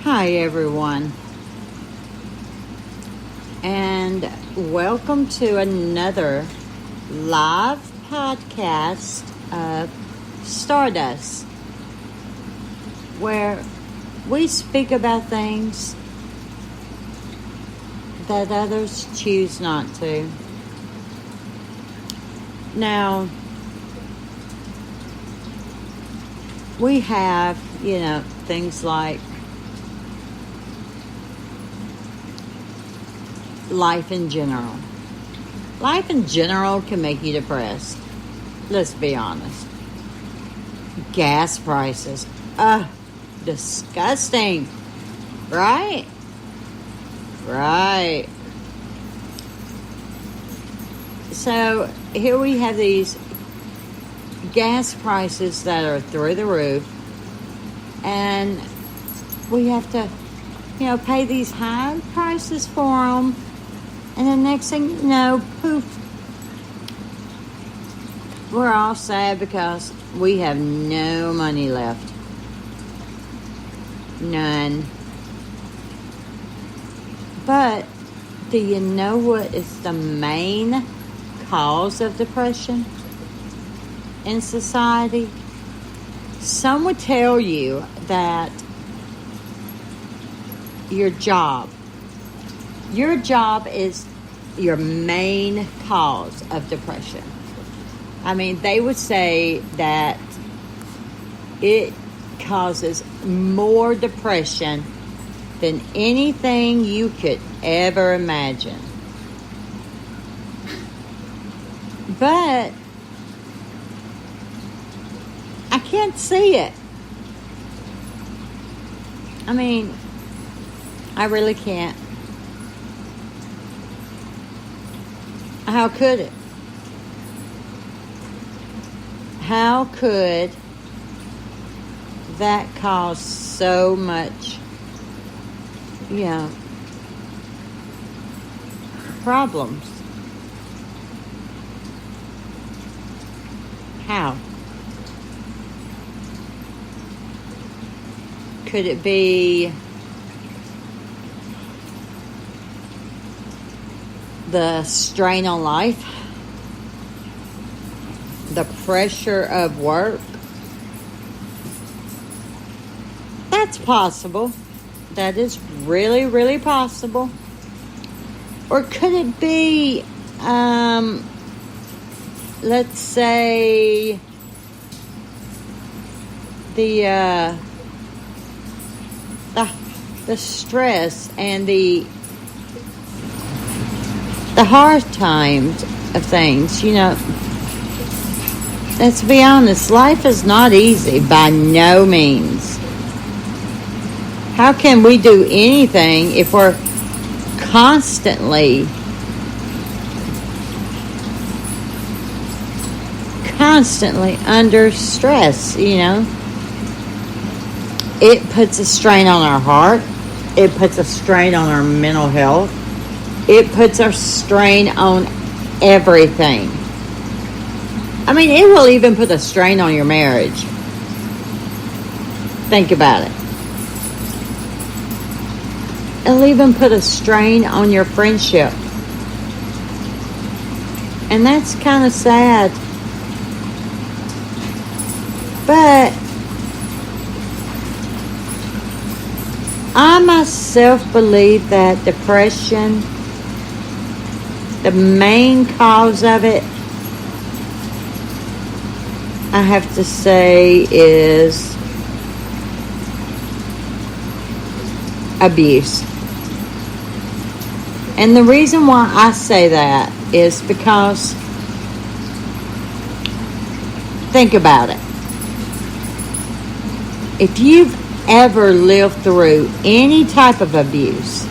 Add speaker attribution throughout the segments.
Speaker 1: Hi, everyone, and welcome to another live podcast of Stardust, where we speak about things that others choose not to. Now, we have, things like life in general. Life in general can make you depressed. Let's be honest. Gas prices. Disgusting. Right? Right. So here we have these gas prices that are through the roof, and we have to, pay these high prices for them. And the next thing you know, poof, we're all sad because we have no money left. None. But do you know what is the main cause of depression in society? Some would tell you that your job is your main cause of depression. I mean, they would say that it causes more depression than anything you could ever imagine. But I can't see it. I mean, I really can't. How could it? How could that cause so much, problems? How? Could it be the strain on life? The pressure of work? That's possible. That is really, really possible. Or could it be, let's say, the stress and the hard times of things, Let's be honest, life is not easy by no means. How can we do anything if we're constantly under stress, It puts a strain on our heart. It puts a strain on our mental health. It puts a strain on everything. I mean, it will even put a strain on your marriage. Think about it. It'll even put a strain on your friendship. And that's kind of sad. But I myself believe that depression, the main cause of it, I have to say, is abuse. And the reason why I say that is because, think about it. If you've ever lived through any type of abuse,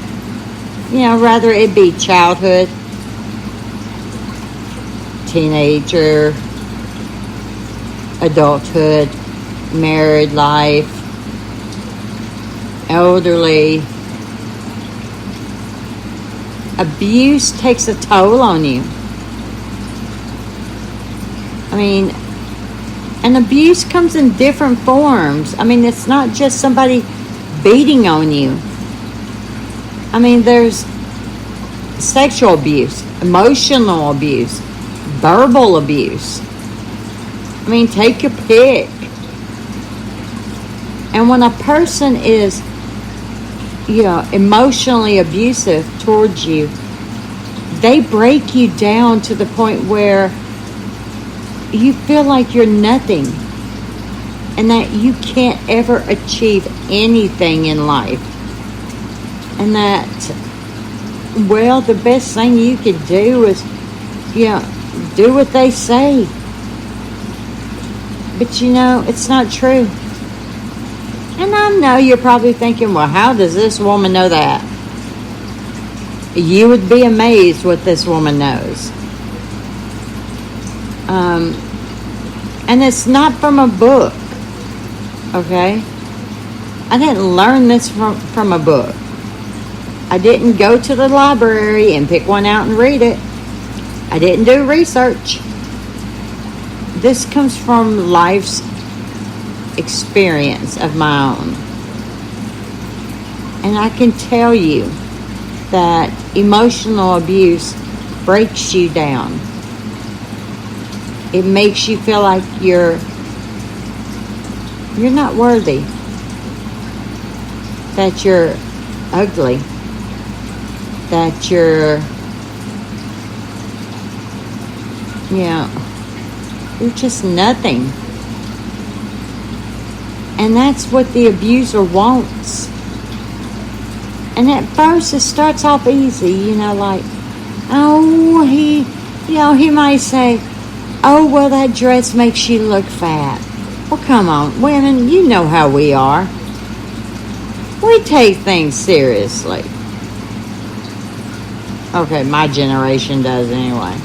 Speaker 1: whether it be childhood, teenager, adulthood, married life, elderly, abuse takes a toll on you. I mean, and abuse comes in different forms. I mean, it's not just somebody beating on you. I mean, there's sexual abuse, emotional abuse, verbal abuse. I mean, take your pick. And when a person is, emotionally abusive towards you, they break you down to the point where you feel like you're nothing and that you can't ever achieve anything in life. And that, well, the best thing you could do is, do what they say. But it's not true. And I know you're probably thinking, well, how does this woman know that? You would be amazed what this woman knows. And it's not from a book, okay? I didn't learn this from a book. I didn't go to the library and pick one out and read it. I didn't do research. This comes from life's experience of my own. And I can tell you that emotional abuse breaks you down. It makes you feel like you're not worthy, that you're ugly, that you're just nothing. And that's what the abuser wants. And at first it starts off easy, like, oh, he might say, oh, well, that dress makes you look fat. Well, come on, women, you know how we are. We take things seriously. Okay, my generation does anyway.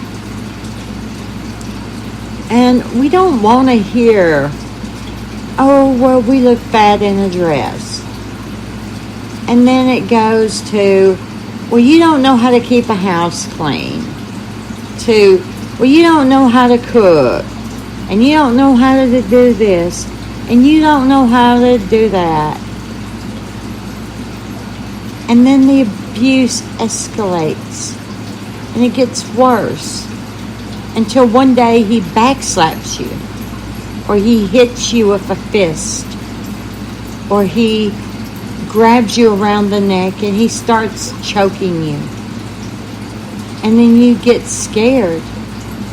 Speaker 1: And we don't want to hear, oh, well, we look fat in a dress. And then it goes to, well, you don't know how to keep a house clean. To, well, you don't know how to cook. And you don't know how to do this. And you don't know how to do that. And then the abuse escalates. And it gets worse. Until one day he backslaps you. Or he hits you with a fist. Or he grabs you around the neck and he starts choking you. And then you get scared.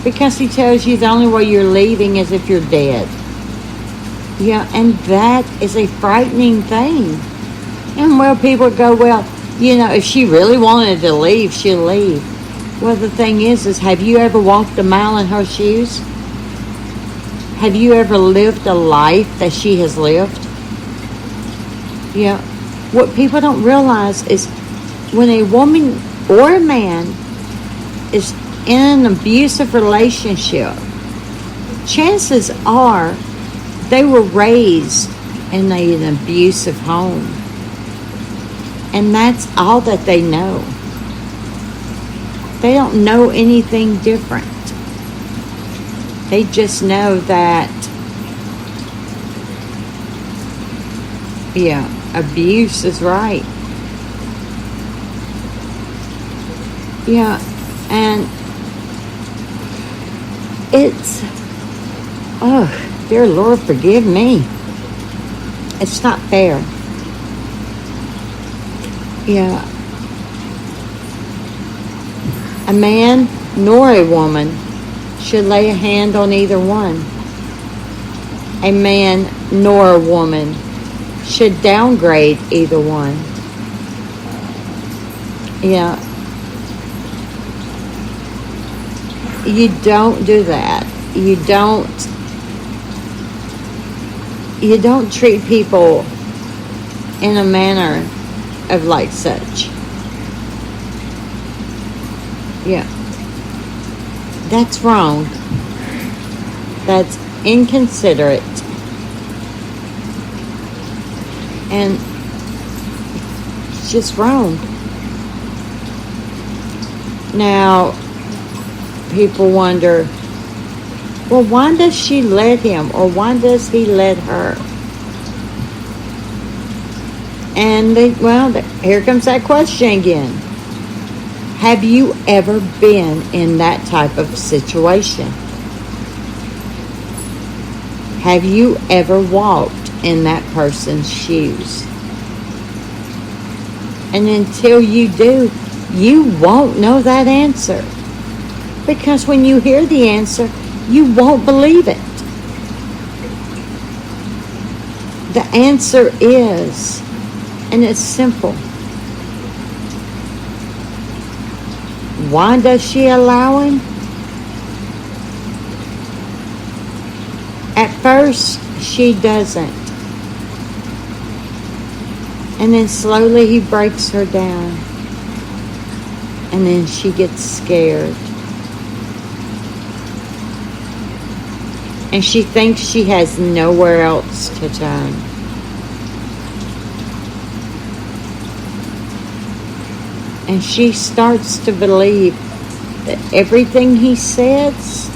Speaker 1: Because he tells you the only way you're leaving is if you're dead. And that is a frightening thing. And well, people go, well, if she really wanted to leave, she'll leave. Well, the thing is have you ever walked a mile in her shoes? Have you ever lived a life that she has lived? What people don't realize is when a woman or a man is in an abusive relationship, chances are they were raised in an abusive home. And that's all that they know. They don't know anything different. They just know that, abuse is right. And it's, oh, dear Lord, forgive me. It's not fair. A man nor a woman should lay a hand on either one. A man nor a woman should downgrade either one. You don't do that. You don't treat people in a manner of like such. That's wrong. That's inconsiderate. And it's just wrong. Now, people wonder, well, why does she let him, or why does he let her? And here comes that question again. Have you ever been in that type of situation? Have you ever walked in that person's shoes? And until you do, you won't know that answer. Because when you hear the answer, you won't believe it. The answer is, and it's simple. Why does she allow him? At first, she doesn't. And then slowly he breaks her down. And then she gets scared. And she thinks she has nowhere else to turn. And she starts to believe that everything he says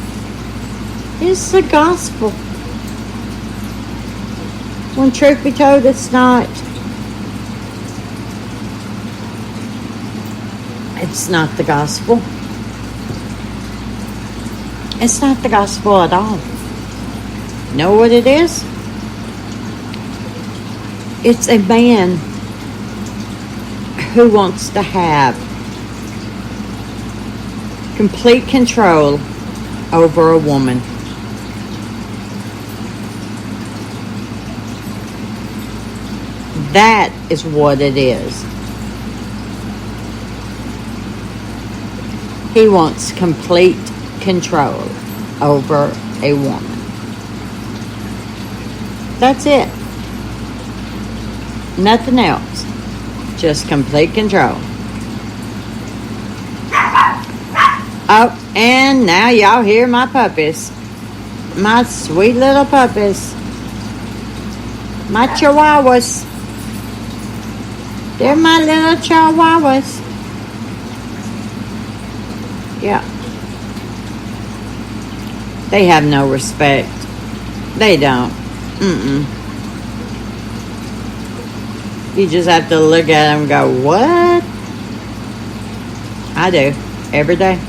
Speaker 1: is the gospel. When truth be told, it's not. It's not the gospel. It's not the gospel at all. Know what it is? It's a man who wants to have complete control over a woman. That is what it is. He wants complete control over a woman. That's it. Nothing else. Just complete control. Oh, and now y'all hear my puppies. My sweet little puppies. My chihuahuas. They're my little chihuahuas. Yeah. They have no respect. They don't. You just have to look at them and go, what? I do. Every day.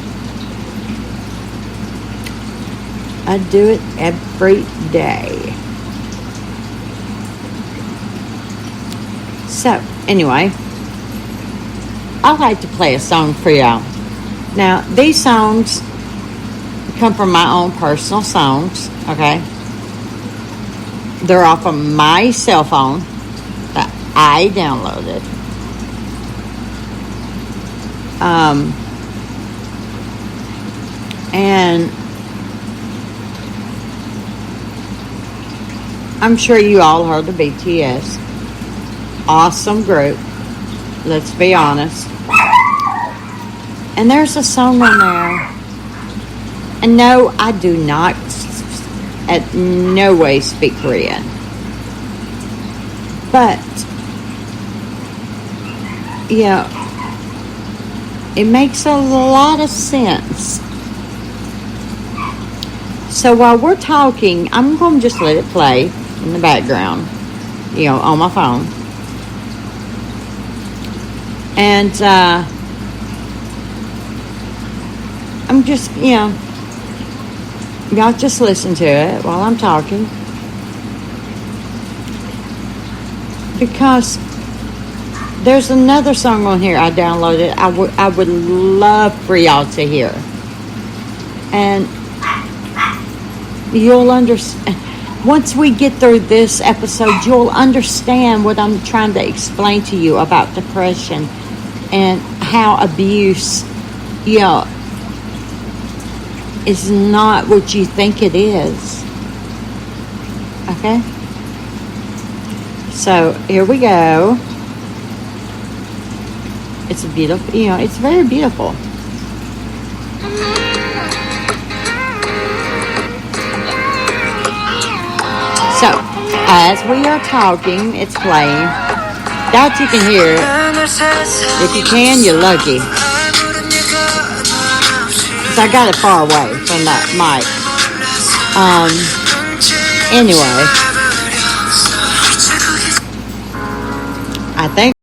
Speaker 1: I do it every day. So, anyway, I like to play a song for y'all. Now, these songs come from my own personal songs, okay? They're off of my cell phone that I downloaded. And I'm sure you all heard of BTS. Awesome group. Let's be honest. And there's a song on there. And no, I do not at no way speak Korean. But, yeah, it makes a lot of sense. So while we're talking, I'm going to just let it play in the background, on my phone. And I'm just, y'all just listen to it while I'm talking. Because there's another song on here I downloaded I would love for y'all to hear. And you'll understand. Once we get through this episode, you'll understand what I'm trying to explain to you about depression and how abuse, is not what you think it is. Okay? So, here we go. It's beautiful, it's very beautiful. So, as we are talking, it's playing. That you can hear it. If you can, you're lucky. Because I got it far away from that mic. Anyway. I think